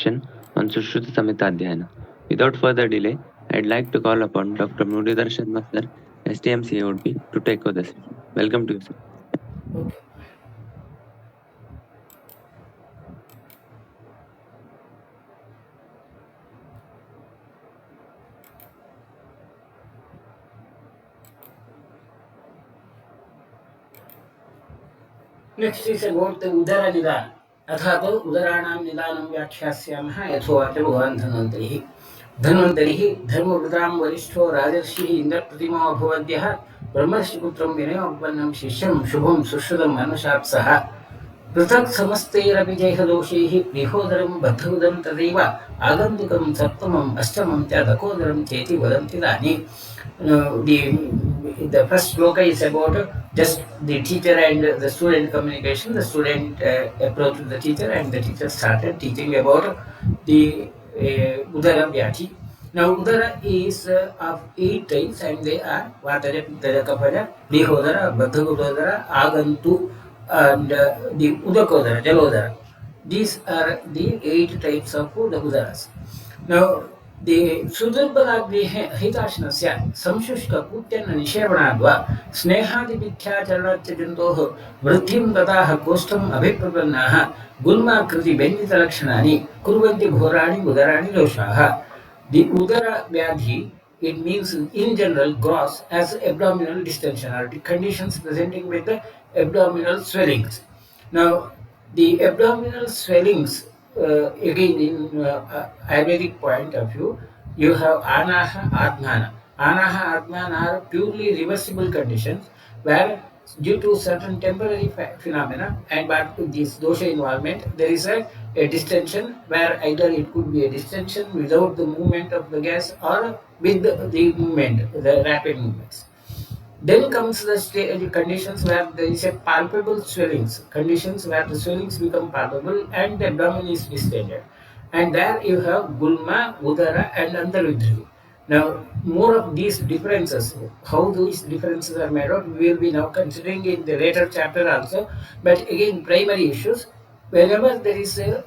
session on Sushruta Samhita Adhyayana. Without further delay, I'd like to call upon Dr. Muralidhar Sharma sir, STM COD, to take over the session. Welcome to you, sir. Okay. Next is about the udaranidana. अथा तो उदराणां निदानं व्याख्यास्यामः यथोवाच भगवान् धन्वन्तरिः धन्वन्तरिः धर्मवृतां वरिष्ठो राजर्षिः इन्द्रप्रतिमो अभवद्यः ब्रह्मर्षिपुत्रं विनयोपन्नं शिष्यं शुभं सुश्रुतं अनुशाप्सः पृथक् समस्तैरपि जैहदोषैः प्रिहोदरं बद्धुदं तदैव आगन्तुकं सप्तमम् अष्टमं च दकोदरं चेति वदन्ति तानि. The first sloka is about just the teacher and the student communication. The student approached the teacher and the teacher started teaching about the Udara Vyati. Now Udara is of 8 types and they are Vataja, Pittaja, Kapaja, Prihodara, Baddhagudara, Agantu and the Udakodara, Jalodara. These are the 8 types of the Udaras. Now the सुदुर्बलाग्नि हिताश्नस्य संशुष्कपूत्यन्न निषेवणाद्वा स्नेहादिमिथ्याचरणत्यजन्तोः वृद्धिं तदाह कोष्ठम् अभिप्रपन्नाः गुल्माकृति व्यञ्जितलक्षणानि कुर्वन्ति घोराणि उदराणि दोषाः. The udara vyadhi, it means in general gross as abdominal distension or the conditions presenting with the abdominal swellings. Now the abdominal swellings, again in Ayurvedic point of view, you have anaha, admana. Anaha, admana are purely reversible conditions where due to certain temporary phenomena and but this dosha involvement, there is a distension where either it could be a distension without the movement of the gas or with the movement, the rapid movements. Then comes the conditions where there is a palpable swellings, conditions where the swellings become palpable and the abdomen is distended. And there you have gulma, udara and antarvidri. Now, more of these differences, how these differences are made out, we will be now considering in the later chapter also. But again, primary issues, whenever there is a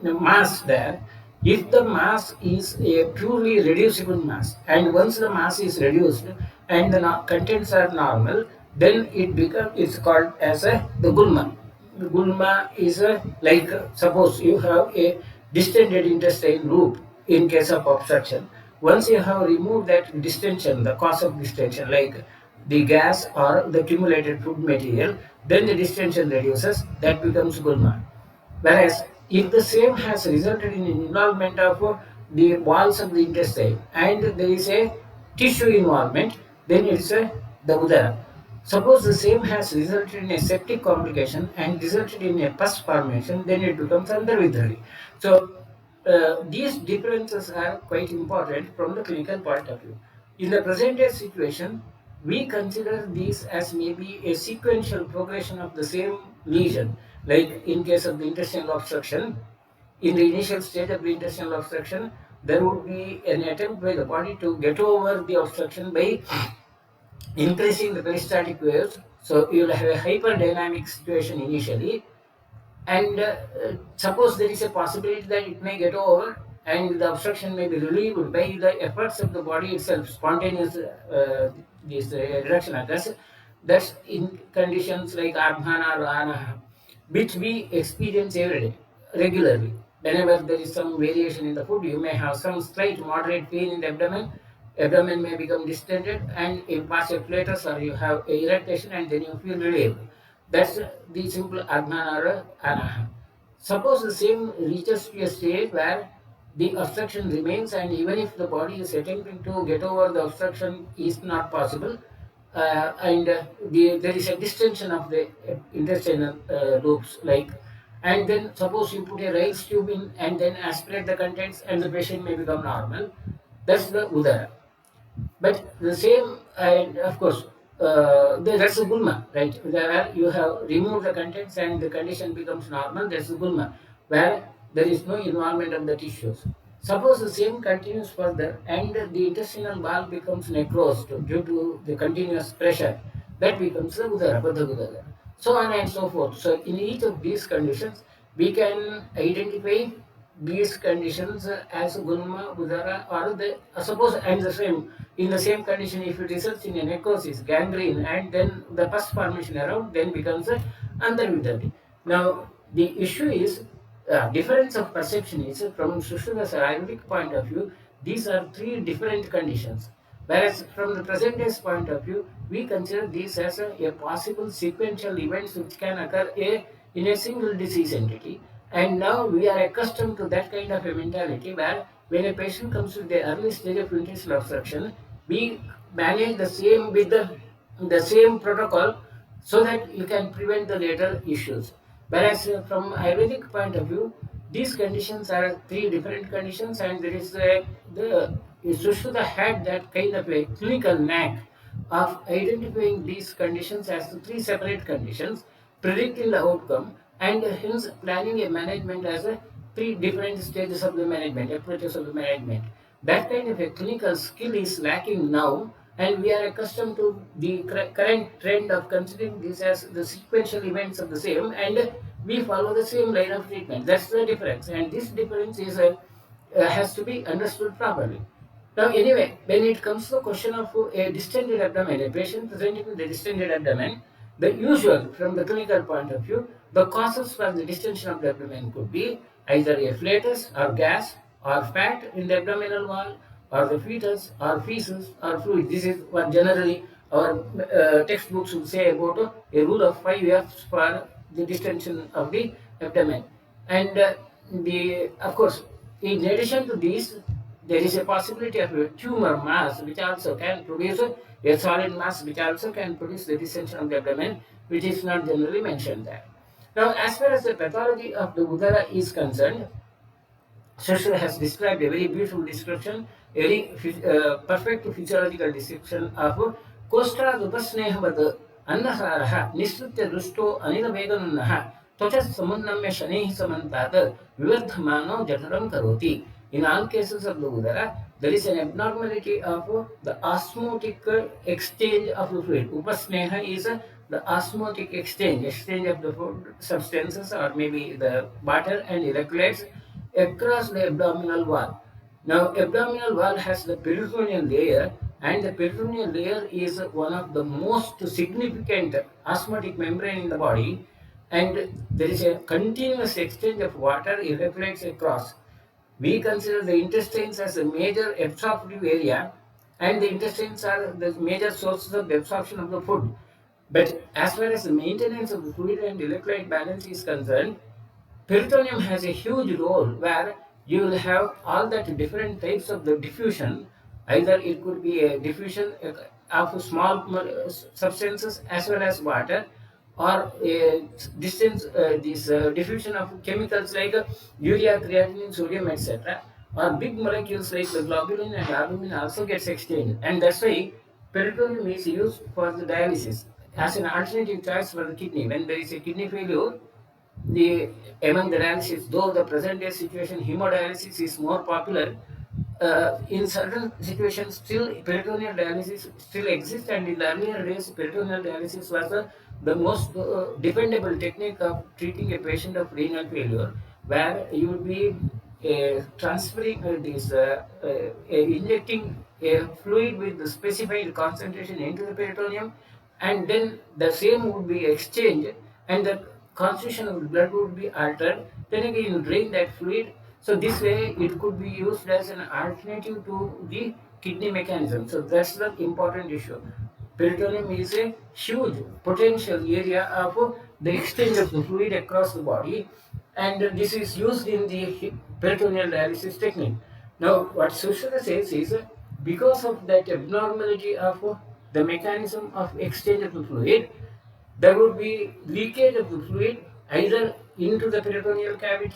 mass there, if the mass is a purely reducible mass, and once the mass is reduced and the contents are normal, then it's called as the gulma. The gulma is like suppose you have a distended intestine loop in case of obstruction. Once you have removed that distension, the cause of distension, like the gas or the accumulated food material, then the distension reduces, that becomes gulma. Whereas if the same has resulted in involvement of the walls of the intestine and there is a tissue involvement, then it's the udara. Suppose the same has resulted in a septic complication and resulted in a pus formation, then it becomes antarvidhari. So these differences are quite important from the clinical point of view. In the present day situation, we consider these as maybe a sequential progression of the same lesion. Like in case of the intestinal obstruction, in the initial stage of the intestinal obstruction, there would be an attempt by the body to get over the obstruction by increasing the peristaltic waves. So you will have a hyperdynamic situation initially, and suppose there is a possibility that it may get over and the obstruction may be relieved by the efforts of the body itself, spontaneous reduction occurs. That's in conditions like adhana or anaha, which we experience every day, regularly. Whenever there is some variation in the food, you may have some slight moderate pain in the abdomen. Abdomen may become distended and you pass a flatus or you have a irritation and then you feel relieved. That's the simple adhana or anaha. Suppose the same reaches to a stage where the obstruction remains and even if the body is attempting to get over the obstruction is not possible, and there is a distension of the intestinal loops, like, and then suppose you put a rice tube in and then aspirate the contents and the patient may become normal. That's the udara. But the same, and of course, that's the gulma, right? Where you have removed the contents and the condition becomes normal, that's the gulma, where there is no involvement of the tissues. Suppose the same continues further and the intestinal wall becomes necrosed due to the continuous pressure, that becomes the udara, baddha udara. So on and so forth. So in each of these conditions, We can identify these conditions as gulma, udara, or the suppose and the same in the same condition. If it results in a necrosis, gangrene, and then the pus formation around, then becomes a undervitality. Now the issue is difference of perception is from Sushruta's Ayurvedic point of view. These are three different conditions. Whereas from the present day's point of view, we consider these as a possible sequential events which can occur in a single disease entity. And now we are accustomed to that kind of a mentality where when a patient comes with the early stage of intestinal obstruction, we manage the same with the same protocol so that you can prevent the later issues. Whereas from Ayurvedic point of view, these conditions are three different conditions, and there is the Sushruta had that kind of a clinical knack of identifying these conditions as the three separate conditions, predicting the outcome, and hence planning a management as a three different stages of the management, approaches of the management. That kind of a clinical skill is lacking now, and we are accustomed to the current trend of considering this as the sequential events of the same, and we follow the same line of treatment. That's the difference, and this difference is has to be understood properly. Now, anyway, when it comes to the question of a distended abdomen, a patient presenting with a distended abdomen, the usual from the clinical point of view, the causes for the distension of the abdomen could be either a flatus or gas or fat in the abdominal wall or the fetus or feces or fluid. This is what generally our textbooks would say about a rule of 5 F's for the distension of the abdomen. And the of course, in addition to these, there is a possibility of a tumor mass which also can produce a solid mass which also can produce the distension of the abdomen, which is not generally mentioned there. Now, as far as the pathology of the udara is concerned, Shastra has described a very beautiful description, a very perfect physiological description of कोष्ठादुपस्नेहवद् अन्नसारः निःसृत्य दृष्टो अनिलवेगनुन्नः त्वचः शनैः समन्तात् विवर्धमानो जठरं करोति. In all cases of the udara, there is an abnormality of the osmotic exchange of the fluid. Upasneha is the osmotic exchange of the food substances or maybe the water and electrolytes across the abdominal wall. Now, abdominal wall has the peritoneal layer, and the peritoneal layer is one of the most significant osmotic membrane in the body, and there is a continuous exchange of water electrolytes across. We consider the intestines as a major absorptive area, and the intestines are the major sources of the absorption of the food. But as far as the maintenance of the fluid and electrolyte balance is concerned, peritoneum has a huge role where you will have all that different types of the diffusion. Either it could be a diffusion of small substances as well as water, or a distance this diffusion of chemicals like urea, creatinine, sodium, etc. Or big molecules like the globulin and albumin also gets exchanged, and that's why peritoneum is used for the dialysis as an alternative choice for the kidney. When there is a kidney failure, the among the dialysis, though the present day situation hemodialysis is more popular, in certain situations still peritoneal dialysis still exists, and in the earlier days peritoneal dialysis was the most dependable technique of treating a patient of renal failure, where you would be transferring injecting a fluid with the specified concentration into the peritoneum, and then the same would be exchanged, and the constitution of the blood would be altered. Then again, you drain that fluid. So this way, it could be used as an alternative to the kidney mechanism. So that's the important issue. Peritoneum is a huge potential area of the exchange of the fluid across the body, and this is used in the peritoneal dialysis technique. Now, what Sushruta says is because of that abnormality of the mechanism of exchange of the fluid, there would be leakage of the fluid either into the peritoneal cavity,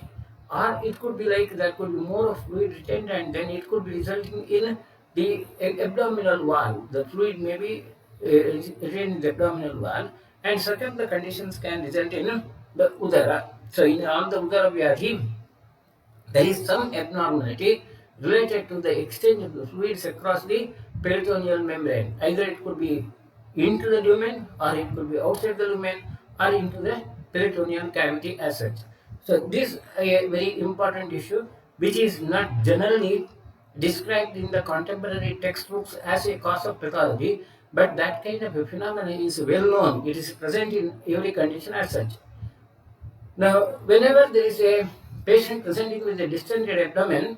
or it could be like there could be more of fluid retained, and then it could be resulting in the abdominal wall. The fluid may be retained in the abdominal wall, and such of the conditions can result in the udara. So in all the udara vyadhi, there is some abnormality related to the exchange of the fluids across the peritoneal membrane. Either it could be into the lumen, or it could be outside the lumen, or into the peritoneal cavity as such. So this a very important issue which is not generally described in the contemporary textbooks as a cause of pathology, but that kind of a phenomenon is well known. It is present in every condition as such. Now, whenever there is a patient presenting with a distended abdomen,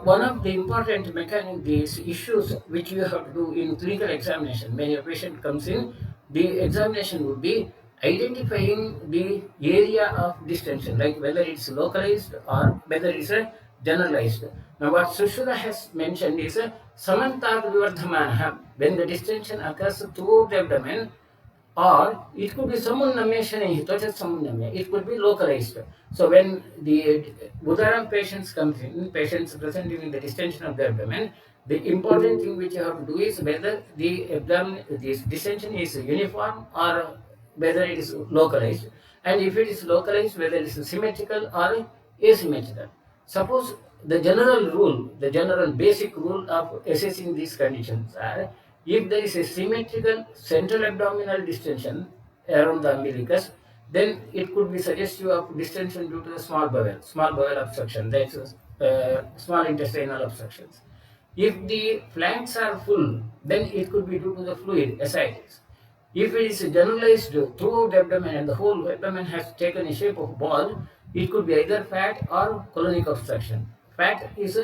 one of the important these issues which you have to do in clinical examination when your patient comes in, the examination would be identifying the area of distension, like whether it's localized or whether it's a generalized. Now, what Sushruta has mentioned is a samantad vivardhamana. When the distension occurs throughout the abdomen, or it could be samunamya, it could be localized. So when the Udaram patients comes in, patients presenting in the distension of the abdomen, the important thing which you have to do is whether the abdomen, this distension is uniform or whether it is localized, and if it is localized, whether it is symmetrical or asymmetrical. Suppose the general basic rule of assessing these conditions are, if there is a symmetrical central abdominal distension around the umbilicus, then it could be suggestive of distension due to the small bowel obstruction, that is small intestinal obstructions. If the flanks are full, then it could be due to the fluid, ascites. If it is generalized throughout the abdomen and the whole abdomen has taken a shape of ball, it could be either fat or colonic obstruction. Fat is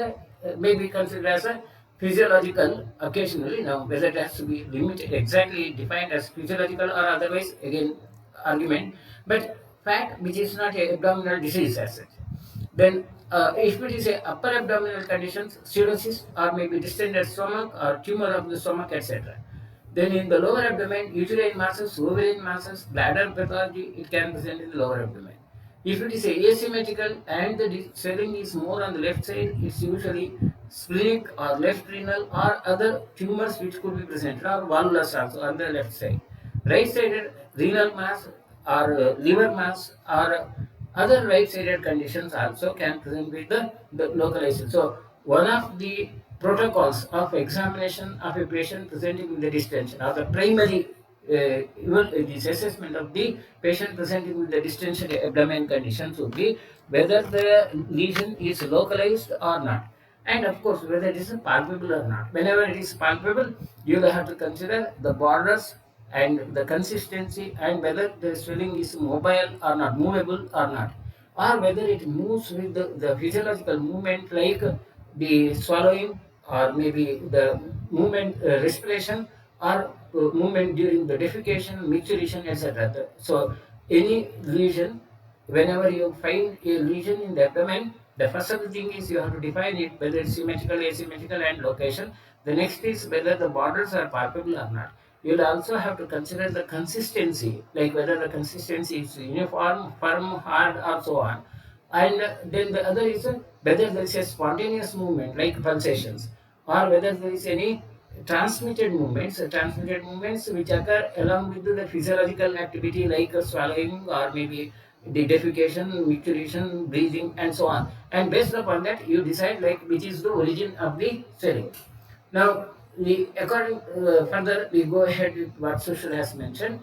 may be considered as a physiological occasionally. Now, whether it has to be limited, exactly defined as physiological or otherwise, again, argument. But fat, which is not a abdominal disease as such. Then, if it is a upper abdominal conditions, cirrhosis or maybe distended stomach or tumor of the stomach, etc. Then in the lower abdomen, uterine masses, ovarian masses, bladder pathology, it can present in the lower abdomen. If it is asymmetrical and the swelling is more on the left side, it's usually splenic or left renal or other tumors which could be present, or volvulus also on the left side. Right-sided renal mass or liver mass or other right-sided conditions also can present with the localization. So one of the protocols of examination of a patient presenting with the distension, or the primary this assessment of the patient presenting with the distension abdomen conditions would be whether the lesion is localized or not. And of course, whether it is palpable or not. Whenever it is palpable, you will have to consider the borders and the consistency and whether the swelling is mobile or not, movable or not, or whether it moves with the physiological movement like the swallowing or maybe the movement, respiration, or movement during the defecation, micturition, etc. So any lesion, whenever you find a lesion in the abdomen, the first of the thing is you have to define it, whether it's symmetrical, asymmetrical, and location. The next is whether the borders are palpable or not. You'll also have to consider the consistency, like whether the consistency is uniform, firm, hard, or so on. And then the other is whether there is a spontaneous movement, like pulsations, or whether there is any transmitted movements which occur along with the physiological activity like swallowing or maybe the defecation, micturition, breathing, and so on. And based upon that, you decide like which is the origin of the swelling. Now, further, we go ahead with what Sushil has mentioned.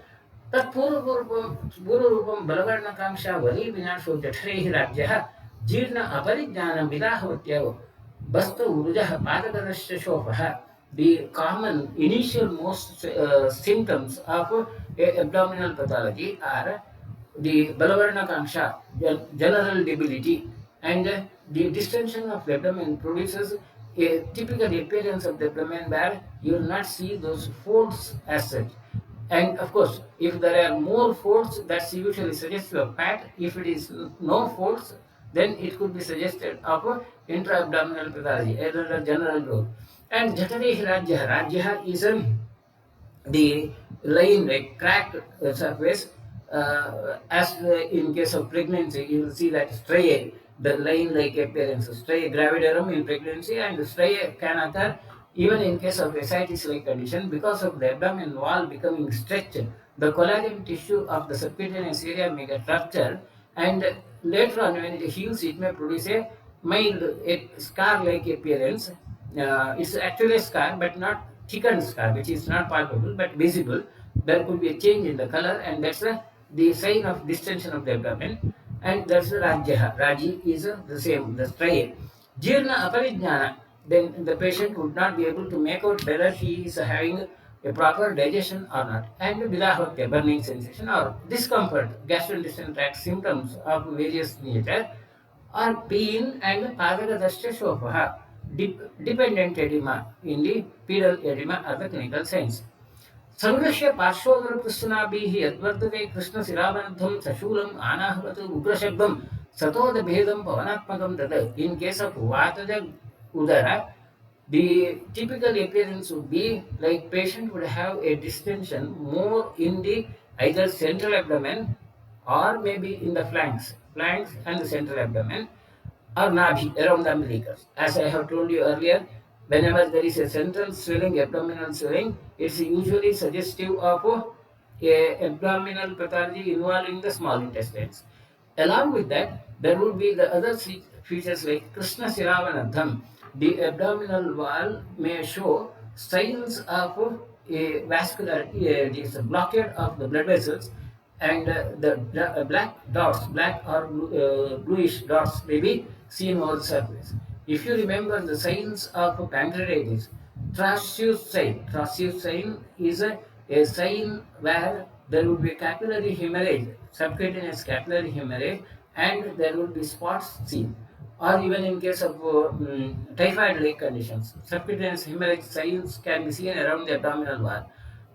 तत्पूर्वपूर्वं बलवर्णकांक्षा वली विनाशो जठरे राज्यः जीर्ण अपरिज्ञानं विदाहवत्यव वस्तु उरुजः पादकदश्च शोभः. The common initial most symptoms of abdominal pathology are the Balavarna Kanksha, general debility, and the distension of the abdomen produces a typical appearance of the abdomen where you will not see those folds as such. And of course, if there are more folds, that's usually suggestive of fat. If it is no folds, then it could be suggested of intra-abdominal pathology, either general growth. And Jatari Rajya is the line like cracked surface, as in case of pregnancy you will see that striae, the line like appearance, striae gravidarum in pregnancy, and striae can occur even in case of ascites like condition because of the abdomen wall becoming stretched. The collagen tissue of the subcutaneous area may get ruptured, and later on when it heals it may produce a mild scar like appearance. It's actually a scar but not thickened scar, which is not palpable but visible. There could be a change in the color, and that's the sign of distension of the abdomen. and that's the Rajya. Raji is the same, the striate. Jirna Aparijnana, then the patient would not be able to make out whether he is having a proper digestion or not, and Vidahatya, burning sensation or discomfort, gastrointestinal tract symptoms of various nature, or pain and Padagadarsha Shopaha, dependent edema in the pedal edema are the clinical signs. संघर्ष्य पार्श्वोदरपृष्ठनाभिः यद्वर्तते कृष्णशिरावनद्धं सशूलम् आनाहवत् उग्रशब्दं सतोदभेदं पवनात्मकं तत् in case of Vataja Udara, the typical appearance would be like patient would have a distension more in the either central abdomen or maybe in the flanks and the central abdomen or nabhi around the umbilicus. As I have told you earlier, whenever there is a central swelling, abdominal swelling, it's usually suggestive of a abdominal pathology involving the small intestines. Along with that, there would be the other features like Krishna Siravanadham. The abdominal wall may show signs of a vascular, this blockade of the blood vessels, and the black dots, black or bluish dots may be seen over the surface. If you remember the signs of pancreatitis, Trasius sign is a sign where there would be capillary hemorrhage, subcutaneous capillary hemorrhage, and there would be spots seen. Or even in case of typhoid-like conditions, subcutaneous hemorrhage signs can be seen around the abdominal wall.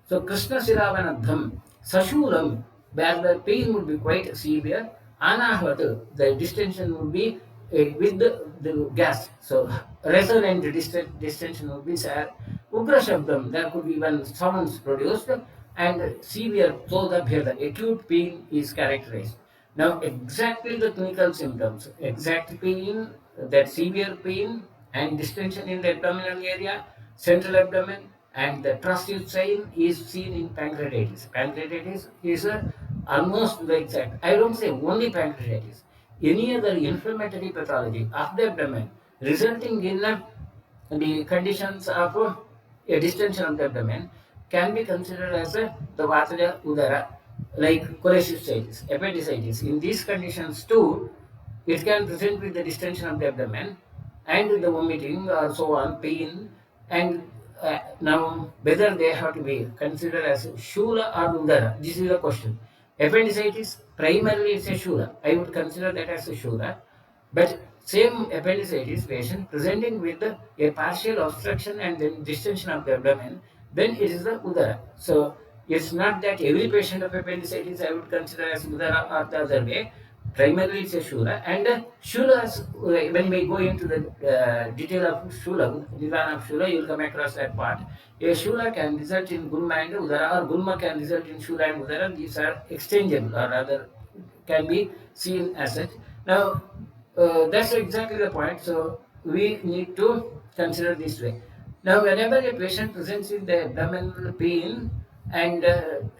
So Krishna Siravanadham, Sashulam, where the pain would be quite severe, Anahvat, the distension would be with the gas. So resonant distension would be there. Ugra Shabdam, there could be even sounds produced, and severe Toda Bheda, acute pain is characterized. Now, exactly the clinical symptoms, exact pain, that severe pain and distension in the abdominal area, central abdomen, and the trustee sign is seen in pancreatitis. Pancreatitis is almost the exact, I don't say only pancreatitis, any other inflammatory pathology of the abdomen resulting in the conditions of a distension of the abdomen can be considered as the Vataja Udara, like cholecystitis, appendicitis. In these conditions too, it can present with the distension of the abdomen and the vomiting or so on, pain, and now whether they have to be considered as Shula or Udara. This is the question. Appendicitis, primarily it's a Shula. I would consider that as a Shula. But same appendicitis patient presenting with a partial obstruction and then distension of the abdomen, then it is the Udara. So it's not that every patient of appendicitis I would consider as Udara or the other way. Primarily it's a Shula, and Shulas, when we go into the detail of Shula, Nidana of Shula, you'll come across that part. A Shula can result in Gulma and Udara, or Gulma can result in Shula and Udara. These are exchangeable, or rather can be seen as such. Now, that's exactly the point. So we need to consider this way. Now, whenever a patient presents with the abdominal pain, and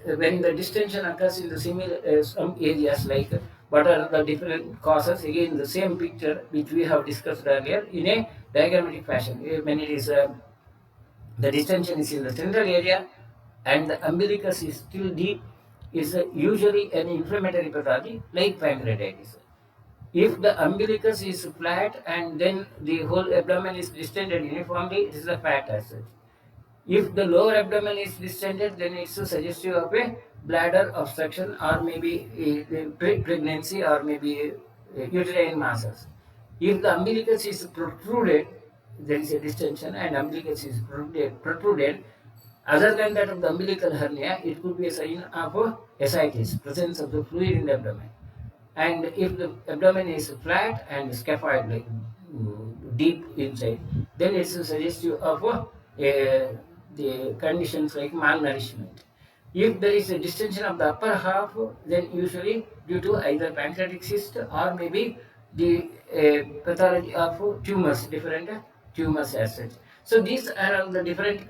when the distension occurs in the similar some areas, like what are the different causes? Again, the same picture which we have discussed earlier in a diagrammatic fashion. When it is the distension is in the central area and the umbilicus is still deep, is usually an inflammatory pathology like pancreatitis. If the umbilicus is flat and then the whole abdomen is distended uniformly, it is a fat as such. If the lower abdomen is distended, then it's suggestive of a bladder obstruction or maybe a pregnancy or maybe uterine masses. If the umbilicus is protruded, there is a distension and umbilicus is protruded. Other than that of the umbilical hernia, it could be a sign of ascites, presence of the fluid in the abdomen. And if the abdomen is flat and scaphoid, like deep inside, then it's suggestive of the conditions like malnourishment. If there is a distension of the upper half, then usually due to either pancreatic cyst or maybe the pathology of tumors, different tumors as such. So these are all the different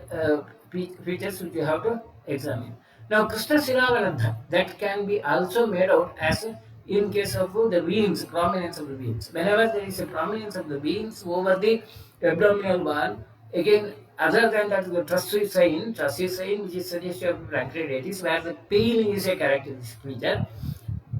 features which you have to examine. Now, Krishna Siravanadha, that can be also made out as in case of the veins, prominence of the veins. Whenever there is a prominence of the veins over the abdominal wall, again, other than that, the trustee sign, which is suggestive of pancreatitis, where the pain is a characteristic feature,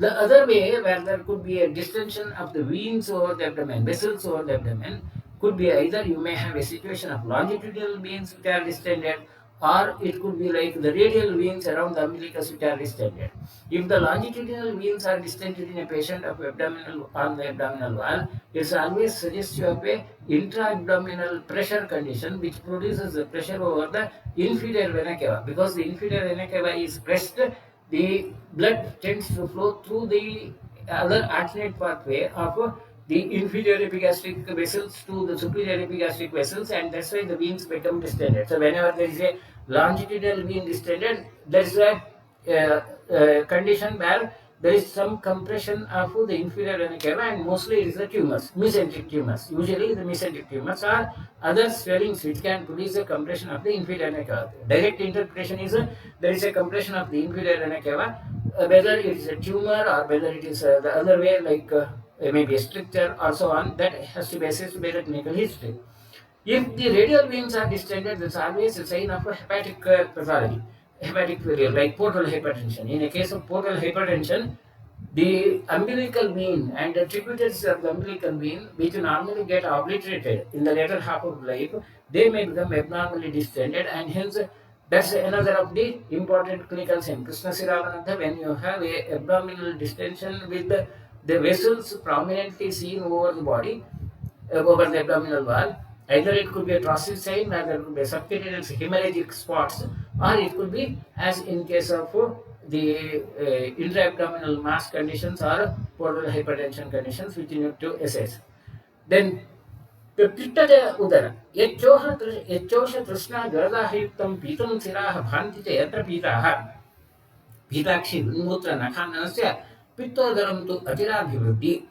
The other way, where there could be a distension of the veins over the abdomen, vessels over the abdomen, could be either you may have a situation of longitudinal veins which are distended, or it could be like the radial veins around the umbilicus which are distended. If the longitudinal veins are distended in a patient of abdominal on the abdominal wall, it's always suggestive of a intra-abdominal pressure condition which produces the pressure over the inferior vena cava. Because the inferior vena cava is pressed, the blood tends to flow through the other alternate pathway of the inferior epigastric vessels to the superior epigastric vessels, and that's why the veins become distended. So whenever there is a longitudinal vein distended, there is a condition where there is some compression of the inferior vena cava, and mostly it is the tumors, mesenteric tumors. Usually the mesenteric tumors are other swellings which can produce a compression of the inferior vena cava. Direct interpretation is there is a compression of the inferior vena cava, whether it is a tumor or whether it is the other way, like maybe a stricture or so on. That has to be assessed by the clinical history. If the radial veins are distended, that's always a sign of a hepatic pathology, hepatic failure, like portal hypertension. In a case of portal hypertension, the umbilical vein and the tributaries of the umbilical vein, which normally get obliterated in the later half of life, they may become abnormally distended, and hence that's another of the important clinical sign. Krishna Siravanantha, when you have a abdominal distension with the vessels prominently seen over the body, over the abdominal wall. Either it could be a trossic sign, or there could be subcutaneous hemorrhagic spots, or it could be, as in case of the intra-abdominal mass conditions or portal hypertension conditions, which you need to assess. Then the pittaja udara. Yachosha trishna jvaradahyuktam pitam siraha bhanti cha yatra pitaha. Pitaakshi Vinmutra Nakhanasya Pittodaram to Atirabhivruddhi.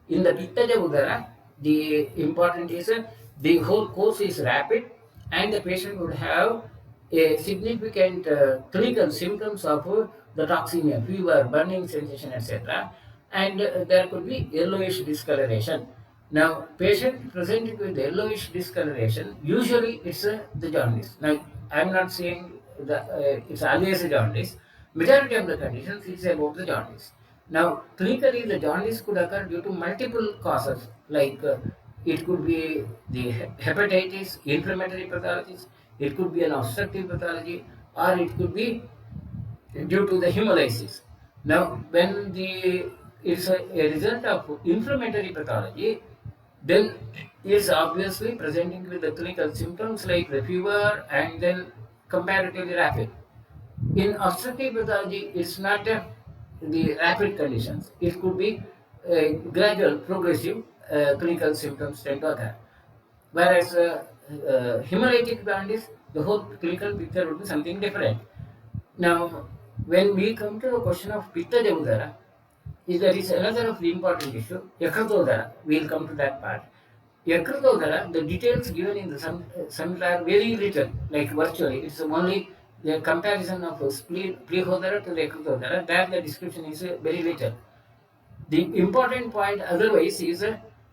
In the Pittaja Udara, the important is the whole course is rapid, and the patient would have a significant clinical symptoms of the toxemia, fever, burning sensation, etc. And there could be yellowish discoloration. Now, patient presented with yellowish discoloration, usually it's the jaundice. Now, I'm not saying that it's always a jaundice. Majority of the conditions is about the jaundice. Now, clinically, the jaundice could occur due to multiple causes, like it could be the hepatitis, inflammatory pathologies, it could be an obstructive pathology, or it could be due to the hemolysis. Now, when it's a result of inflammatory pathology, then it's obviously presenting with the clinical symptoms like the fever and then comparatively rapid. In obstructive pathology, it's not the rapid conditions. It could be gradual, progressive clinical symptoms tend to occur. Whereas hemolytic jaundice, the whole clinical picture would be something different. Now, when we come to the question of Pitta Udara, there is another of the important issue, Yakratodara. We will come to that part. Yakratodara, the details given in the summit are very little, like virtually. It's only the comparison of Prihodara to the Yakratodara, that the description is very little. The important point otherwise is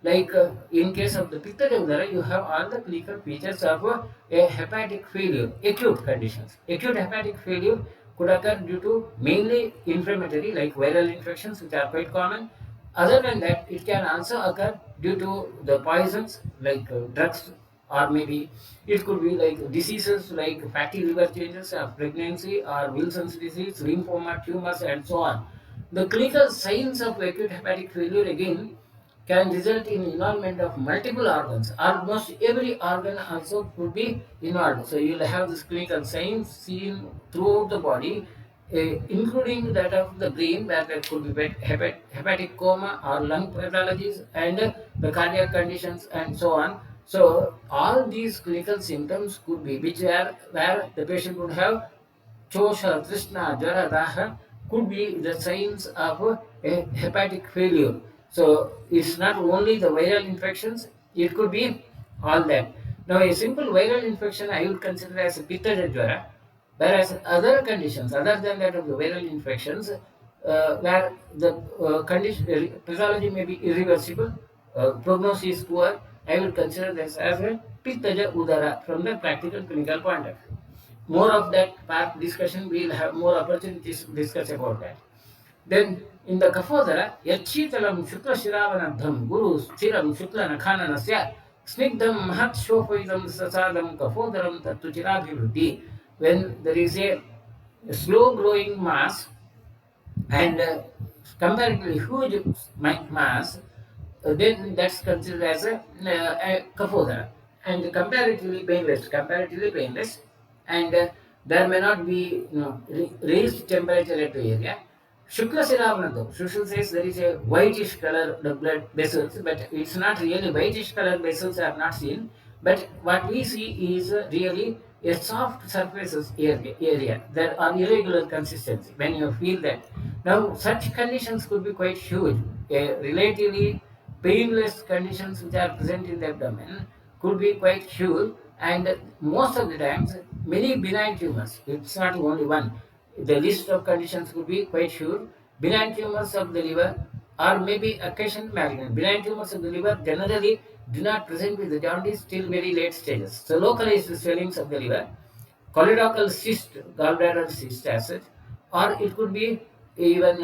like in case of the Pitta Udara, you have all the clinical features of a hepatic failure, acute conditions. Acute hepatic failure could occur due to mainly inflammatory, like viral infections, which are quite common. Other than that, it can also occur due to the poisons, like drugs, or maybe it could be like diseases like fatty liver changes of pregnancy, or Wilson's disease, lymphoma, tumors, and so on. The clinical signs of acute hepatic failure again can result in involvement of multiple organs. Almost every organ also could be involved. So you will have this clinical signs seen throughout the body, including that of the brain, where there could be hepatic coma or lung pathologies, and the cardiac conditions, and so on. So all these clinical symptoms could be which are where the patient would have Chosha, Trishna, Jara, Daha could be the signs of a hepatic failure. So it's not only the viral infections, it could be all that. Now a simple viral infection I would consider as a Pitta Jara, whereas other conditions other than that of the viral infections, where the condition pathology may be irreversible, prognosis is poor, I will consider this as a Pittaja Udara from the practical clinical point of view. More of that part discussion, we will have more opportunities to discuss about that. Then in the Kaphodara, Yachitalam Shukla Shiravanadham, Guru Stiram Shukla Nakhananasya, Snigdam Mahat Shofaidam Sasadam Kaphodaram Tatuchirabhivriti. When there is a slow growing mass and comparatively huge mass, then that's considered as a kapodara and comparatively painless, and there may not be raised temperature at the area. Shukla Siravana, Shushu says there is a whitish color the blood vessels, but it's not really whitish color vessels are not seen. But what we see is really a soft surfaces area. There are irregular consistency when you feel that. Now, such conditions could be quite huge. Relatively painless conditions which are present in the abdomen could be quite huge, and most of the times, many benign tumors, it's not only one. The list of conditions could be quite huge. Benign tumors of the liver or maybe occasional malignant. Benign tumors of the liver generally do not present with the jaundice till very late stages. So localized swellings of the liver, choledochal cyst, gallbladder cyst as such, or it could be even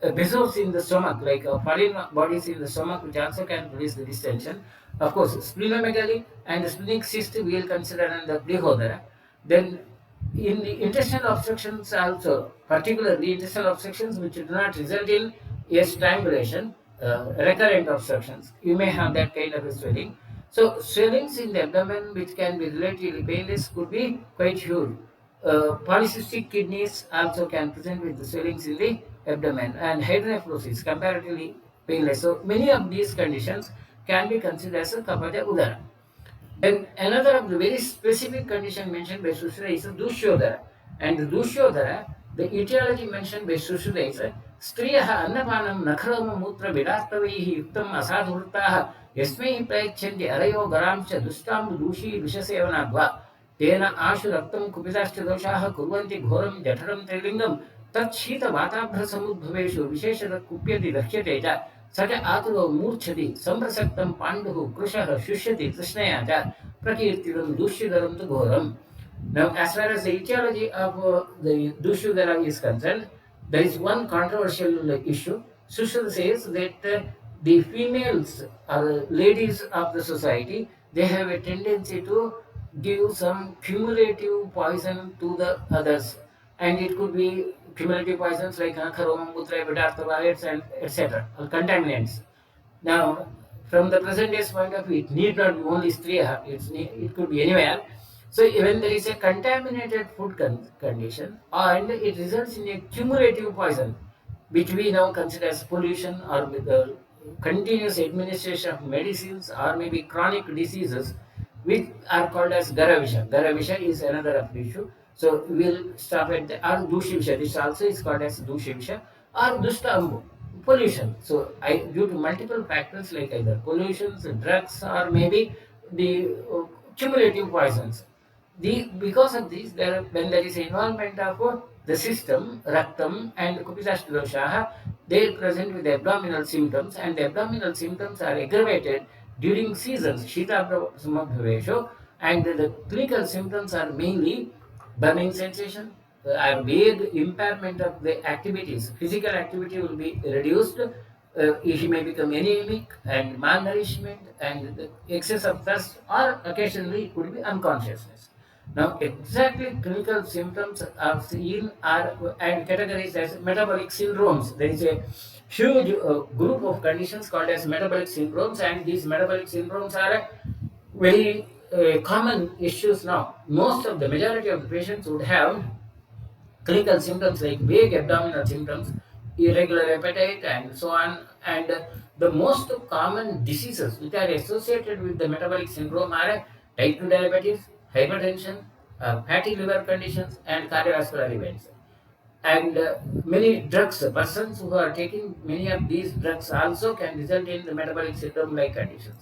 vessels in the stomach, like foreign bodies in the stomach, which also can produce the distension. Of course, splenomegaly and splenic cyst we will consider under Brihodara. Then in the intestinal obstructions also, particularly intestinal obstructions which do not result in a strangulation, recurrent obstructions, you may have that kind of a swelling. So swellings in the abdomen which can be relatively painless could be quite huge. Polycystic kidneys also can present with the swellings in the abdomen, and hydronephrosis comparatively painless. So many of these conditions can be considered as a Kapaja Udara. Then another of the very specific condition mentioned by Sushruta is Dushyodhara. And the Dushyodhara, the etiology mentioned by Sushruta is Striyaha Annapanam Nakharama Mutra Vidastavaihi Yuktam Asadhurtaha Yasmai Prayachanti Arayo Garamcha Dustam Dushi Vishasevanadva Tena Ashu Raktam Kupitashta Doshaha Kurvanti Ghoram Jataram Trilingam Tat Shita Vatabhra Samudbhaveshu Visheshara Kupyati Lakshyateja स च आतुरो मूर्छति संप्रसक्तं पाण्डुः कृशः शुष्यति तृष्णया च प्रकीर्तितं दुष्यधरं तु घोरम्. Now, as far as the etiology of the Dushyudara is concerned, there is one controversial issue. Sushruta says that the females or ladies of the society, they have a tendency to give some cumulative poison to the others, and it could be cumulative poisons like Kharomam, Mutra, Vidartha, and etc. or contaminants. Now, from the present day's point of view, it need not be only Striya, it could be anywhere. So, when there is a contaminated food condition and it results in a cumulative poison, which we now consider as pollution or with the continuous administration of medicines or maybe chronic diseases, which are called as Garavisha. Garavisha is another of the issue. So we'll stop at the or Dushivisha. This also is called as Dushivisha or Dusta Ambu. Pollution. So due to multiple factors like either pollutions, drugs, or maybe the cumulative poisons. Because of this, when there is involvement of the system, Raktam and Kupisashtadoshaha, they present with abdominal symptoms, and the abdominal symptoms are aggravated during seasons, Shita Samabhavesho, and the clinical symptoms are mainly burning sensation, a vague impairment of the activities. Physical activity will be reduced. He may become anemic and malnourishment and the excess of thirst, or occasionally it could be unconsciousness. Now, exactly clinical symptoms are seen are and categorized as metabolic syndromes. There is a huge group of conditions called as metabolic syndromes, and these metabolic syndromes are very common issues now. Most of the majority of the patients would have clinical symptoms like vague abdominal symptoms, irregular appetite, and so on. And the most common diseases which are associated with the metabolic syndrome are type 2 diabetes, hypertension, fatty liver conditions, and cardiovascular events. And many drugs, persons who are taking many of these drugs also can result in the metabolic syndrome like conditions.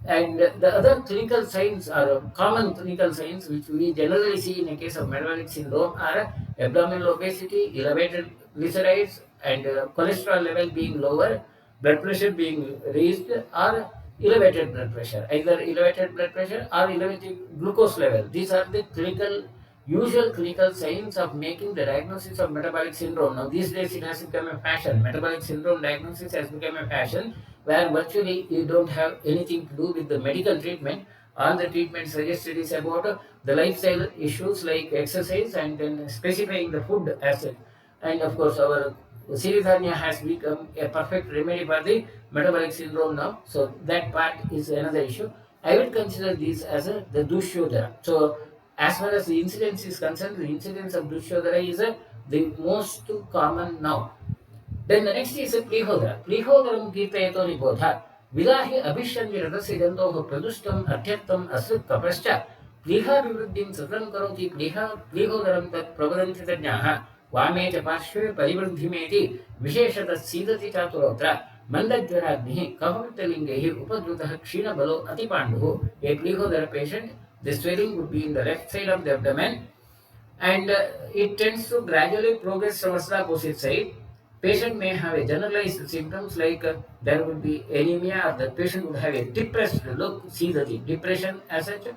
And the other clinical signs are common clinical signs which we generally see in a case of metabolic syndrome are abdominal obesity, elevated glycerides, and cholesterol level being lower, blood pressure being raised, or elevated blood pressure, either elevated blood pressure or elevated glucose level. These are the clinical usual clinical signs of making the diagnosis of metabolic syndrome. Now, these days it has become a fashion. Metabolic syndrome diagnosis has become a fashion where virtually you don't have anything to do with the medical treatment. All the treatment suggested is about the lifestyle issues like exercise and then specifying the food as such. And of course, our Siridharnia has become a perfect remedy for the metabolic syndrome now. So that part is another issue. I would consider this as the Dushodhara. So as far as the incidence is concerned, the incidence of Dushodhara is the most common now. Then the next is Plihodara. Plihodaram Kirtayato Nibodha. Vilahi Abhishandi Radasi Gandoho Pradustam Atyaktam Asut Kapascha. Pliha Viruddhim Satram Karoti Plihodaram Tat Pravadanti Tajnaha. Vame च पार्श्वे परिवृद्धिमेति विशेषतः सीदति चातुरोत्र मन्दज्वराग्निः कफवित्तलिङ्गैः उपद्रुतः क्षीणबलो अतिपाण्डुः. A plihodara patient, the swelling would be in the left side of the abdomen, and it tends to gradually progress towards the opposite side. Patient may have a generalized symptoms like there would be anemia, or the patient would have a depressed look, see the depression as such,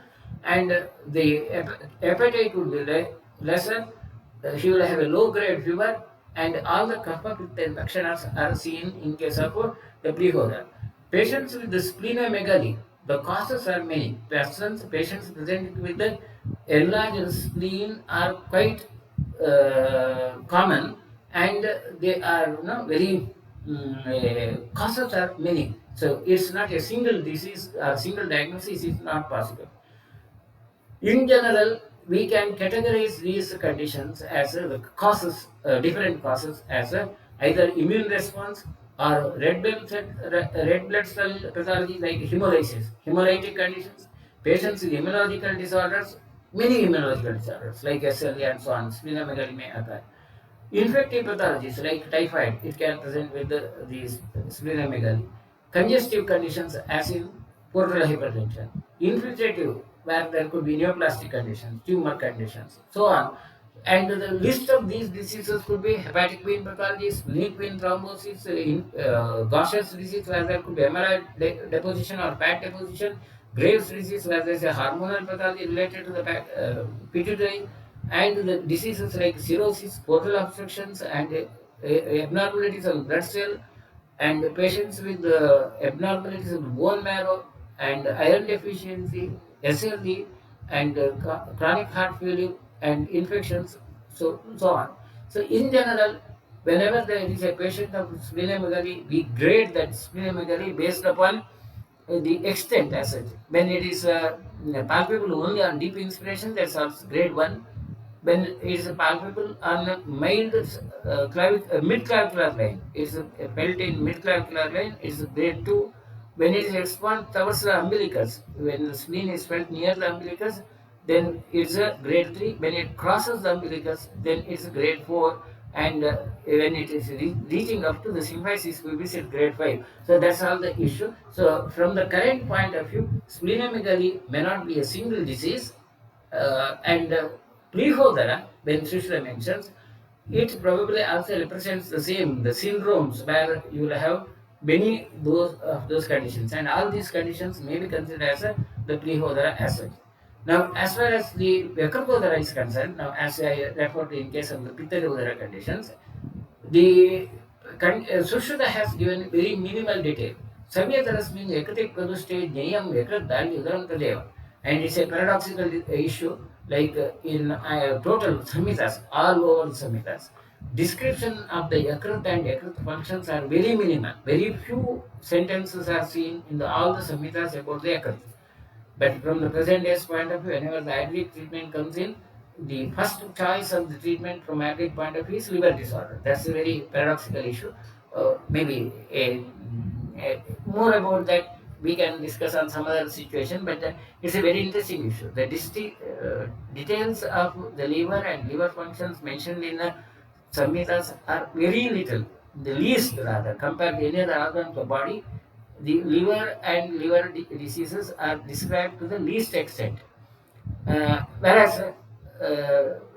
and the appetite would be lesser. He will have a low grade fever, and all the kapha pitta lakshanas are seen in case of the plihoda. Patients with the splenomegaly, the causes are many. Patients presenting with the enlarged spleen are quite common, and they are very causes are many. So it's not a single disease or single diagnosis is not possible. In general, we can categorize these conditions as different causes as either immune response or red blood cell pathology like hemolysis, hemolytic conditions, patients with immunological disorders, many immunological disorders like SLE and so on, splenomegaly may occur. Infective pathologies like typhoid, it can present with these splenomegaly. Congestive conditions as in portal hypertension. Infiltrative, where there could be neoplastic conditions, tumor conditions, so on. And the list of these diseases could be hepatic vein pathology, splenic vein thrombosis, Gaucher's disease, where there could be amyloid deposition or fat deposition, Graves' disease, where there is a hormonal pathology related to the pituitary, and the diseases like cirrhosis, portal obstructions, and abnormalities of blood cell, and patients with abnormalities of bone marrow and iron deficiency, SLD, and chronic heart failure and infections, so on. So in general, whenever there is a patient of splenomegaly, we grade that splenomegaly based upon the extent as such. When it is palpable only on deep inspiration, that's also grade 1. When it is palpable on a mild mid-clavicular line, it is felt in mid-clavicular line, it is grade 2. When it is expanded towards the umbilicus, when the spleen is felt near the umbilicus, then it's a grade 3. When it crosses the umbilicus, then it's grade 4. And when it is reaching up to the symphysis, we visit grade 5. So that's all the issue. So from the current point of view, splenomegaly may not be a single disease, and Plihodara, when Sushila mentions, it probably also represents the same, the syndromes where you will have many those conditions, and all these conditions may be considered as the Plihodara as such. Now, as far as the Vyakrapodara is concerned, now as I referred to in case of the Pitta conditions, the Sushruta has given very minimal detail. Samyatarasmin Ekatik Praduste Jayam Ekrat Dali Udaram Tadeva. And it's a paradoxical issue, like in total Samhitas, all over the Samhitas. Description of the Yakrat and Yakrat functions are very minimal. Very few sentences are seen in all the Samhitas about the Yakrat. But from the present day's point of view, whenever the Ayurvedic treatment comes in, the first choice of the treatment from Ayurvedic point of view is liver disorder. That's a very paradoxical issue. Maybe more about that we can discuss on some other situation, but it's a very interesting issue. The details of the liver and liver functions mentioned in the Samhitas are very little, the least rather, compared to any other organ of the body. The liver and liver diseases are described to the least extent. Whereas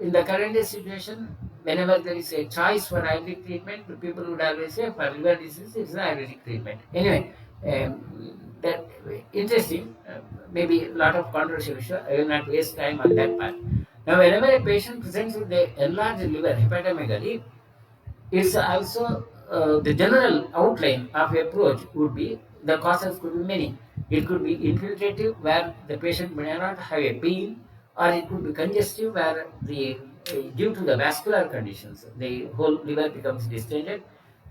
in the current situation, whenever there is a choice for Ayurvedic treatment, the people would always say for liver disease it's an Ayurvedic treatment. Anyway, that interesting. Maybe a lot of controversial issue. I will not waste time on that part. Now, whenever a patient presents with the enlarged liver hepatomegaly, it's also the general outline of approach would be the causes could be many. It could be infiltrative, where the patient may not have a pain, or it could be congestive, where the due to the vascular conditions, the whole liver becomes distended.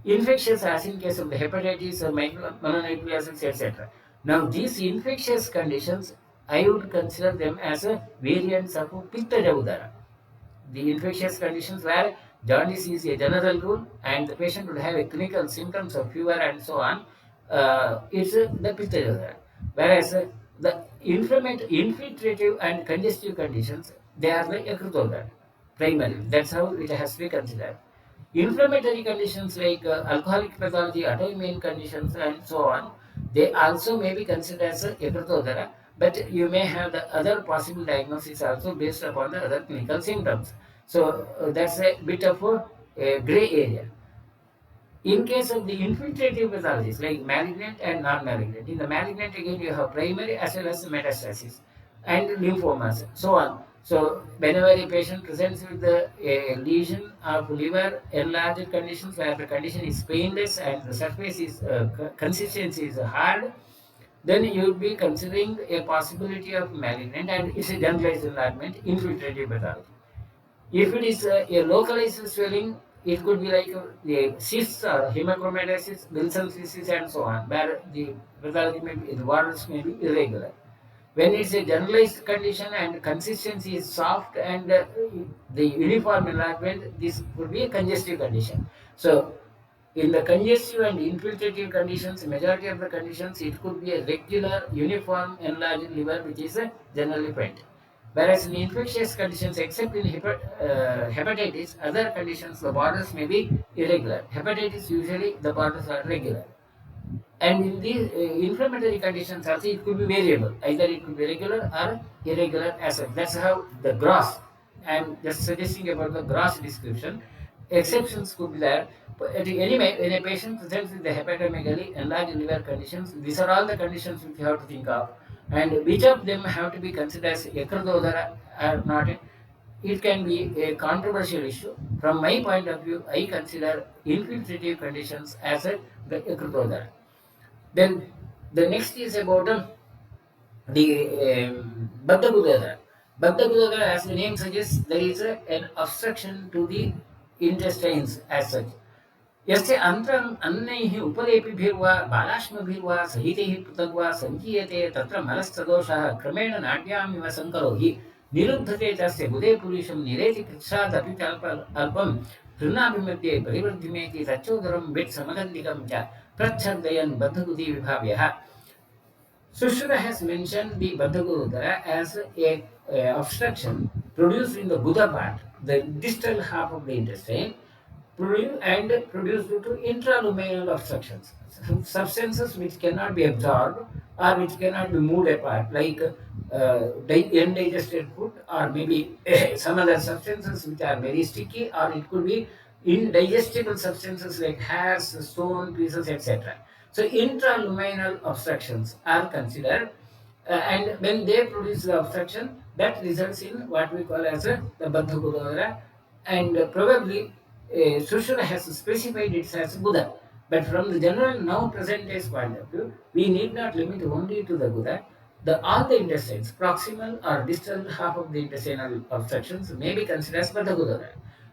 Infectious, as in case of the hepatitis or mononucleosis, etc. Now, these infectious conditions, I would consider them as a variants of Pitta Udara. The infectious conditions where jaundice is a general rule and the patient would have a clinical symptoms of fever and so on, it's the Pitta. Whereas the infiltrative and congestive conditions, they are the Ekrutoga primarily. That's how it has to be considered. Inflammatory conditions like alcoholic pathology, autoimmune conditions, and so on, they also may be considered as a Ekrutoga, but you may have the other possible diagnosis also based upon the other clinical symptoms. So that's a bit of a gray area. In case of the infiltrative pathologies like malignant and non-malignant, in the malignant again you have primary as well as metastasis and lymphomas, so on. So whenever a patient presents with a lesion of liver enlarged conditions where the condition is painless and the surface is consistency is hard, then you would be considering a possibility of malignant and it's a generalized enlargement infiltrative pathology. If it is a localized swelling, it could be like the cysts or hemochromatosis, Wilson's disease, and so on, where the pathology may be, the borders may be irregular. When it's a generalized condition and consistency is soft and the uniform enlargement, this would be a congestive condition. So, in the congestive and infiltrative conditions, majority of the conditions, it could be a regular uniform enlarged liver, which is generally faint. Whereas in infectious conditions, except in hepatitis, other conditions, the borders may be irregular. Hepatitis, usually the borders are regular. And in these inflammatory conditions also, it could be variable. Either it could be regular or irregular as such. That's how the gross. I'm just suggesting about the gross description. Exceptions could be there. But anyway, when a patient presents with the hepatomegaly, enlarged liver conditions, these are all the conditions which you have to think of. And which of them have to be considered as ekradodara or not? It can be a controversial issue. From my point of view, I consider infiltrative conditions as the ekradodara. Then the next is about the Bhattagudara. Bhattagudara, as the name suggests, there is an obstruction to the intestines as such. यस्य अन्तरम् अन्नैः उपलेपिभिर्वा बालाश्मभिर्वा सहितैः पृथग् वा सञ्चीयते तत्र मलस्तदोषः क्रमेण नाड्यामिव सङ्करोहि निरुद्धते तस्य बुधे पुरुषं निरेति कृच्छ्रादपि अल्पं तृणाभिमध्ये परिवृद्धिमेति तच्चोदरं विट् समगन्धिकं च प्रच्छर्दयन् बद्धगुदी विभाव्यः. Sushruta has mentioned the Baddhagurudara as a obstruction produced in the Buddha part, the distal half of the intestine, produced due to intraluminal obstructions, substances which cannot be absorbed or which cannot be moved apart, like undigested food or maybe some other substances which are very sticky, or it could be indigestible substances like hairs, stone pieces, etc. So intraluminal obstructions are considered, and when they produce the obstruction, that results in what we call as the Baddha, and probably Sushruta has specified it as Buddha. But from the general now present days point of view, we need not limit only to the Buddha. All the intestines, proximal or distal half of the intestinal obstructions may be considered as Baddha.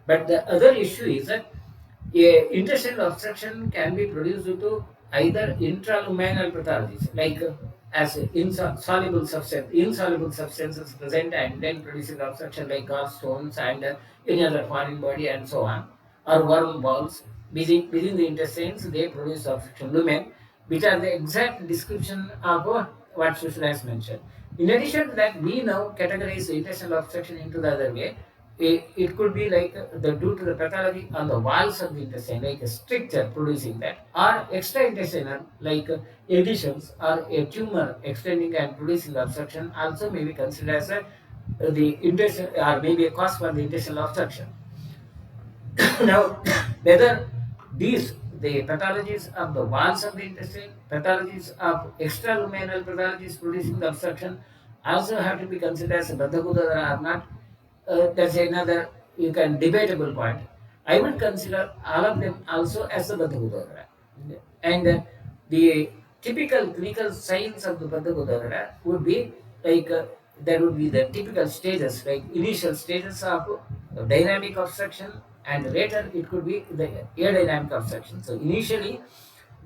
But the other issue is that intestinal obstruction can be produced due to either intraluminal pathologies, like as insoluble substances present and then producing obstruction like gallstones and any other foreign body and so on, or worm balls within the intestines, they produce obstruction lumen, which are the exact description of what Sushil has mentioned. In addition to that, we now categorize the intestinal obstruction into the other way. It could be like due to the pathology on the walls of the intestine, like a stricture producing that, or extra-intestinal, like adhesions or a tumor extending and producing obstruction, also may be considered as the intestine, or maybe a cause for the intestinal obstruction. Now, whether these the pathologies of the walls of the intestine, pathologies of extraluminal pathologies producing the obstruction also have to be considered as a Baddhagudara or not. That's another you can debatable point. I would consider all of them also as the Baddha Udara. And the typical clinical signs of the Baddha Udara would be like there would be the typical stages, like initial stages of dynamic obstruction, and later it could be the aerodynamic obstruction. So initially,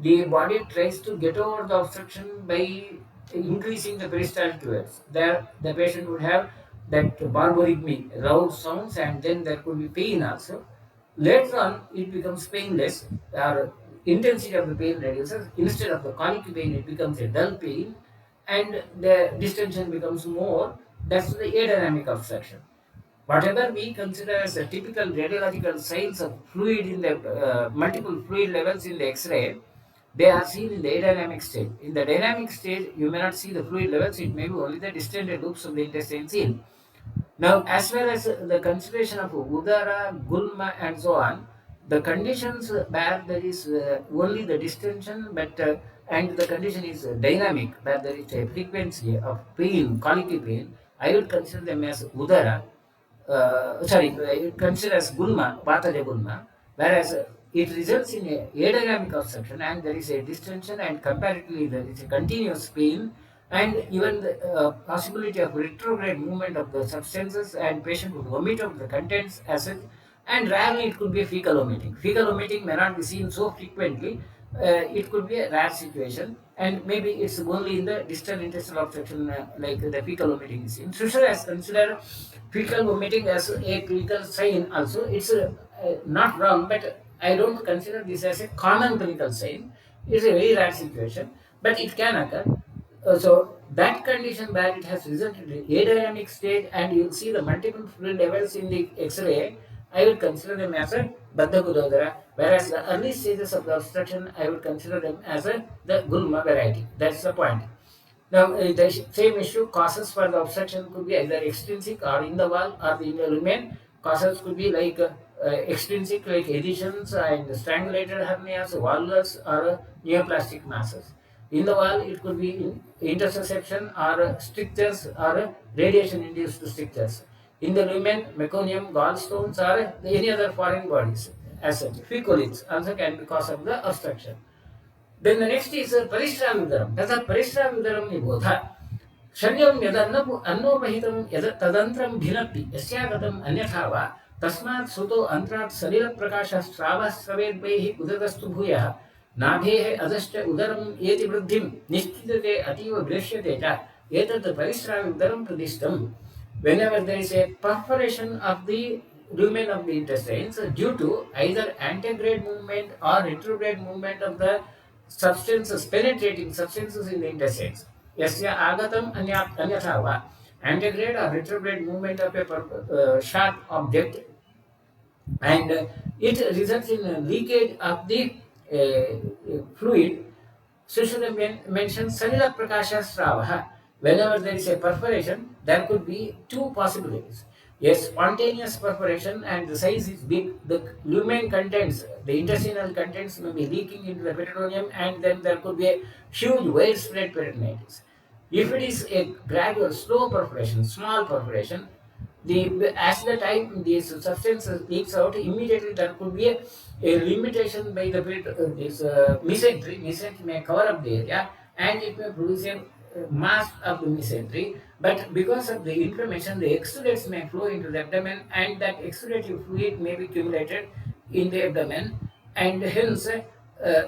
the body tries to get over the obstruction by increasing the peristaltic waves. There, the patient would have that barbarigmy, loud sounds, and then there could be pain also. Later on, it becomes painless, or intensity of the pain reduces. Instead of the chronic pain, it becomes a dull pain, and the distension becomes more. That's the aerodynamic obstruction. Whatever we consider as the typical radiological signs of fluid in the multiple fluid levels in the X-ray, they are seen in the adynamic state. In the dynamic state, you may not see the fluid levels, it may be only the distended loops of the intestine seen. Now, as well as the consideration of Udara, Gulma, and so on, the conditions where there is only the distension, but and the condition is dynamic, where there is a frequency of pain, colic pain, I would consider them as Udara. It considers Gulma, Pataja Gulma, whereas it results in a aerodynamic obstruction and there is a distension and comparatively there is a continuous pain and even the possibility of retrograde movement of the substances and patient would vomit of the contents as such, and rarely it could be a fecal vomiting. Fecal vomiting may not be seen so frequently. It could be a rare situation and maybe it's only in the distal intestinal obstruction like the fecal vomiting is seen. Susher has considered fecal vomiting as a clinical sign also. It's not wrong, but I don't consider this as a common clinical sign. It's a very rare situation, but it can occur. So that condition where it has resulted in aerodynamic state and you see the multiple fluid levels in the X-ray, I will consider them as a Baddha Gudodara, whereas the early stages of the obstruction, I will consider them as a the Gulma variety. That's the point. Now, the same issue, causes for the obstruction could be either extrinsic or in the wall or in the lumen. Causes could be like extrinsic, like adhesions and strangulated hernias, valvulus, or neoplastic masses. In the wall, it could be intersusception or strictures or radiation-induced strictures. In the lumen, meconium, gallstones, or any other foreign bodies. As such, fecolits also can be cause of the obstruction. Then the next is Parishramudaram. That's a Parishramudaram Nibodha. शल्यं यदन्नोपहितं यद तदन्त्रं भिनत्ति यस्यागतम् अन्यथा वा तस्मात् सुतो अन्त्रात् सलिलप्रकाशः स्रावः स्रवेद्वैः उदतस्तु भूयः नाभेः अधश्च उदरम् एति वृद्धिं निश्चितते अतीव गृह्यते च एतत् परिश्रामि उदरं प्रदिष्टम्. Whenever there is a perforation of the lumen of the intestines due to either antegrade movement or retrograde movement of the substances, penetrating substances in the intestines. Yasya agatam anyatha va. Antegrade or retrograde movement of a sharp object and it results in a leakage of the fluid. Sushruta mentions Salila Prakasha Sravaha. Whenever there is a perforation, there could be two possibilities. A spontaneous perforation and the size is big, the lumen contents, the intestinal contents may be leaking into the peritoneum and then there could be a huge widespread peritonitis. If it is a gradual, slow perforation, small perforation, as the time this substance leaks out, immediately there could be a limitation by the this mesentery. Mesentery may cover up the area and it may produce a mass of the mesentery. But because of the inflammation, the exudates may flow into the abdomen and that exudative fluid may be accumulated in the abdomen and hence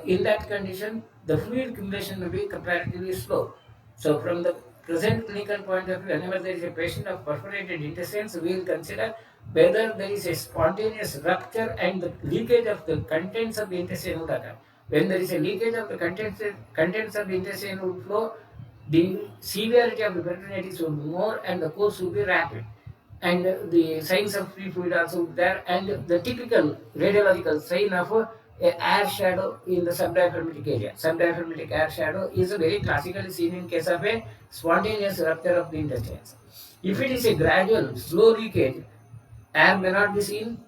in that condition the fluid accumulation may be comparatively slow. So from the present clinical point of view, whenever there is a patient of perforated intestines, we will consider whether there is a spontaneous rupture and the leakage of the contents of the intestine would occur. When there is a leakage of the contents of the intestine would flow, the severity of the peritonitis would be more and the course would be rapid. And the signs of free fluid also there and the typical radiological sign of a air shadow in the subdiaphragmatic area. Subdiaphragmatic air shadow is very classically seen in case of a spontaneous rupture of the intestines. If it is a gradual, slow leakage, air may not be seen,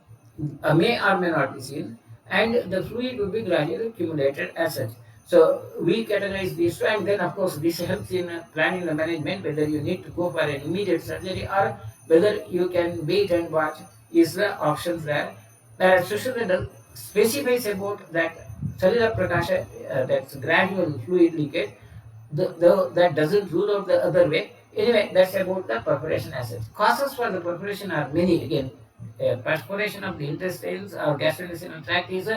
may or may not be seen, and the fluid will be gradually accumulated as such. So we categorize these two, and then of course this helps in planning the management, whether you need to go for an immediate surgery or whether you can wait and watch is the options there. Whereas Sushruta specifies about that cellular prakasha, that's gradual fluid leakage, that doesn't rule out the other way. Anyway, that's about the perforation assets. Causes for the perforation are many. Again, perforation of the intestines or gastrointestinal tract is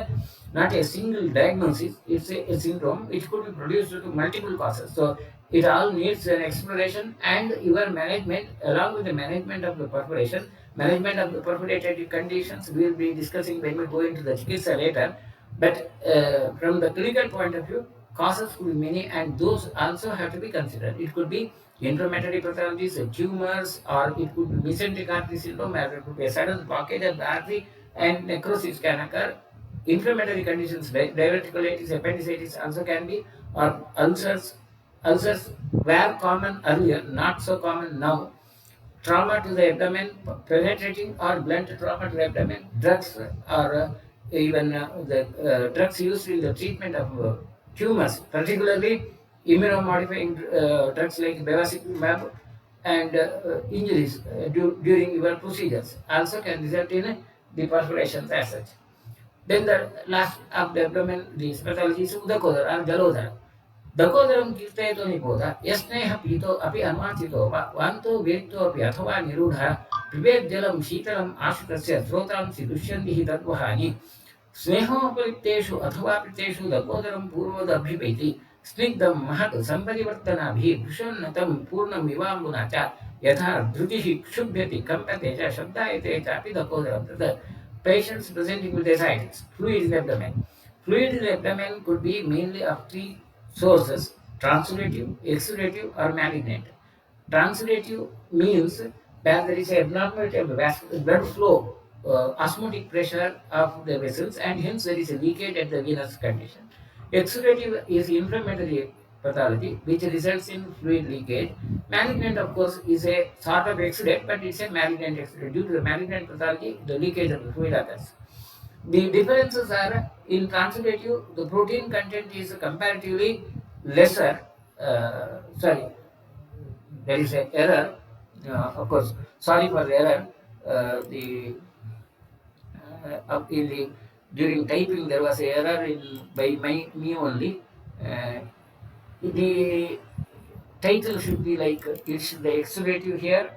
not a single diagnosis, it's a syndrome which could be produced due to multiple causes. So it all needs an exploration and your management along with the management of the perforation, management of the perforated conditions we will be discussing when we go into the chikitsa later. But from the clinical point of view, causes could be many and those also have to be considered. It could be inflammatory pathologies, tumors, or it could be mesenteric artery syndrome, or it could be a sudden blockage of the artery and necrosis can occur. Inflammatory conditions, diverticulitis, appendicitis also can be, or ulcers. Ulcers were common earlier, not so common now. Trauma to the abdomen, penetrating or blunt trauma to the abdomen, drugs or even the drugs used in the treatment of tumors, particularly immunomodifying drugs like bevacizumab and injuries during your procedures also can result in the perforations as such. Then the last of the abdomen, the pathology is udakodara or jalodhara. दकोदरं कीर्तयतो निबोध यस्नेह पीतो अपि अनुवाचितो वा वान्तो वेत्तो अपि अथवा निरूढः पिबेत् जलं शीतलम् आश्रितस्य श्रोतांसि दुष्यन्ति हि तद्वहानि स्नेहोपलिप्तेषु अथवा पित्तेषु दकोदरं पूर्वदभिपैति स्निग्धं महत् सम्परिवर्तनाभिः भृशोन्नतं पूर्णमिवाम्बुना च यथा धृतिः क्षुभ्यति कम्पते च शब्दायते चापि दकोदरं तत् patients presenting with ascites, fluid in the abdomen. Fluid in the abdomen could be mainly of three sources: transudative, exudative, or malignant. Transudative means that there is a abnormality of the blood flow, osmotic pressure of the vessels, and hence there is a leakage at the venous condition. Exudative is inflammatory pathology which results in fluid leakage. Malignant, of course, is a sort of exudate, but it's a malignant exudate. Due to the malignant pathology, the leakage of the fluid occurs. The differences are in transudative, the protein content is comparatively lesser. Sorry, there is an error. Of course, sorry for the error. The in the during typing there was an error in by me only. The title should be like it's the exudative here.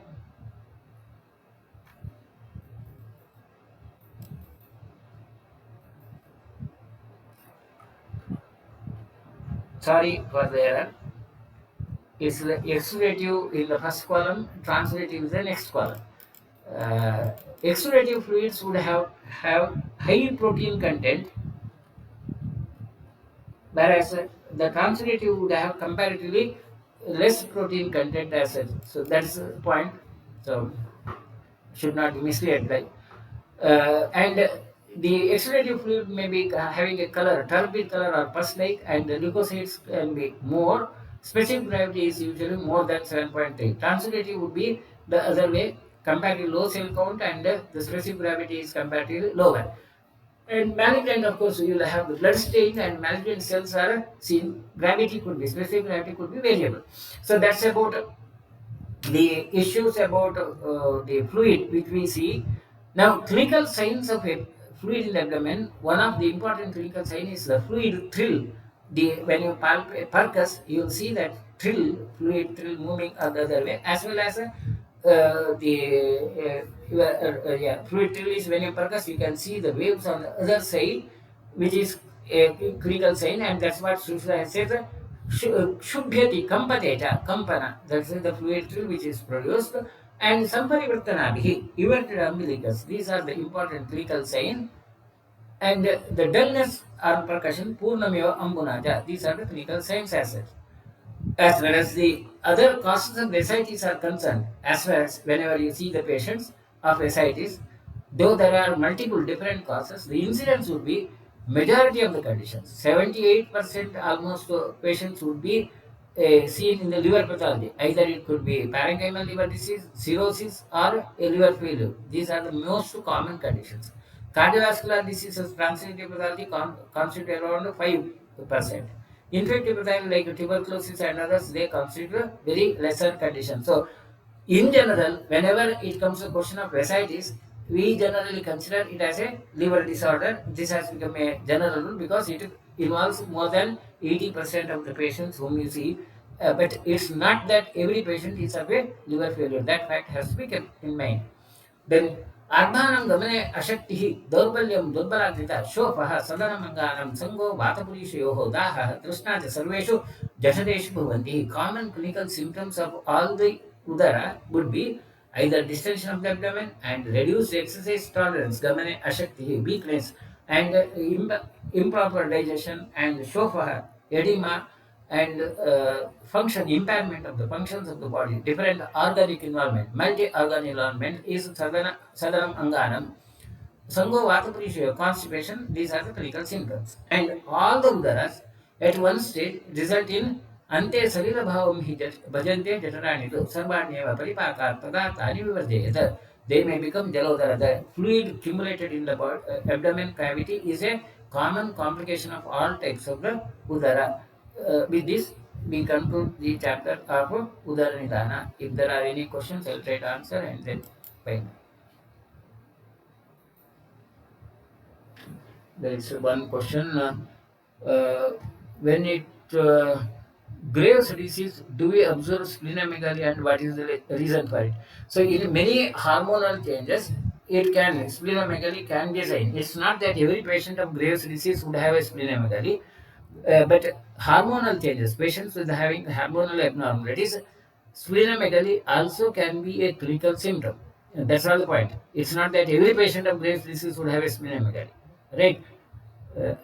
Sorry for the error. It's the exudative in the first column, transudative is the next column. Exudative fluids would have high protein content, whereas the transudative would have comparatively less protein content as such. So that's the point. So should not be misled, right? And the exudative fluid may be having a color, turbid color or pus-like, and the leukocytes can be more. Specific gravity is usually more than 7.3. Transudative would be the other way, comparatively low cell count, and the specific gravity is comparatively lower. And malignant, of course, you will have the blood stain, and malignant cells are seen. Gravity could be specific, gravity could be variable. So that's about the issues about the fluid which we see. Now, clinical signs of a fluid in the abdomen, one of the important clinical sign is the fluid thrill. When you percuss, you will see that fluid thrill moving the other way, as well as yeah, fluid thrill is when you percuss, you can see the waves on the other side, which is a clinical sign, and that's what Sushra says. Shubhyati, kampateta, kampana, that's the fluid thrill which is produced, and samparivartanabhi, inverted umbilicus. These are the important clinical signs. And the dullness or percussion, purnamiva ambunaja. These are the clinical signs as such. As well as the other causes of ascites are concerned, as well as whenever you see the patients of ascites, though there are multiple different causes, the incidence would be majority of the conditions. 78% almost patients would be seen in the liver pathology. Either it could be parenchymal liver disease, cirrhosis, or a liver failure. These are the most common conditions. Cardiovascular diseases, transitive pathology constitute around 5%. Infective pathology like tuberculosis and others, they constitute very lesser condition. So, in general, whenever it comes to question of ascites, we generally consider it as a liver disorder. This has become a general rule because it involves more than 80% of the patients whom you see. But it's not that every patient is of a liver failure. That fact has to be kept in mind. Then आत्मानं गमने अशक्तिः दौर्बल्यं दुर्बलाग्रिता शोफः सदनमङ्गानं सङ्गो वातपुरीषयोः दाहः तृष्णा च सर्वेषु जठरेषु भवन्ति. Common clinical symptoms of all the udara would be either distension of the abdomen and reduced exercise tolerance, gamane ashakti, weakness, and improper digestion, and shofah, edema, and function impairment of the functions of the body. Different organic involvement, multi-organ involvement is sadanam anganam. Sango Vatapurisha, constipation, these are the clinical symptoms. And all the udaras at one stage result in ante sarira bhavam hi bhajante jataranitu sarvanyeva paripaka tadatani vivardeyata. They may become jalodara. The fluid accumulated in the abdomen cavity is a common complication of all types of the udara. With this, we conclude the chapter of udaranidana. If there are any questions, I'll try to answer and then bye. There is one question. When it Graves disease, do we observe splenomegaly and what is the reason for it? So, in many hormonal changes, it can splenomegaly can be a sign. It's not that every patient of Graves disease would have a splenomegaly, but hormonal changes, patients with having hormonal abnormalities, splenomegaly also can be a clinical symptom. That's all the point. It's not that every patient of Graves disease would have a splenomegaly, right? Uh,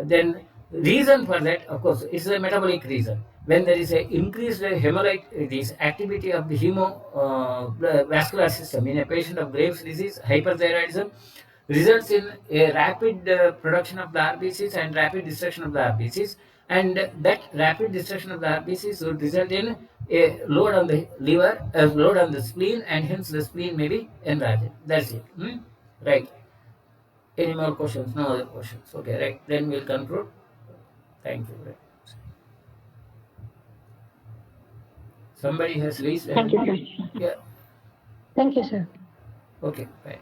then reason for that, of course, is a metabolic reason. When there is a increased hemolytic this activity of the vascular system in a patient of Graves disease, hyperthyroidism results in a rapid production of the RBCs and rapid destruction of the RBCs, and that rapid destruction of the RBCs would result in a load on the liver, a load on the spleen, and hence the spleen may be enlarged. That's it. Right. Any more questions? No other questions. Okay, right. Then we'll conclude. Thank you. Right. Somebody has raised Thank hand. you, sir. Yeah. Thank you, sir. Okay. Bye.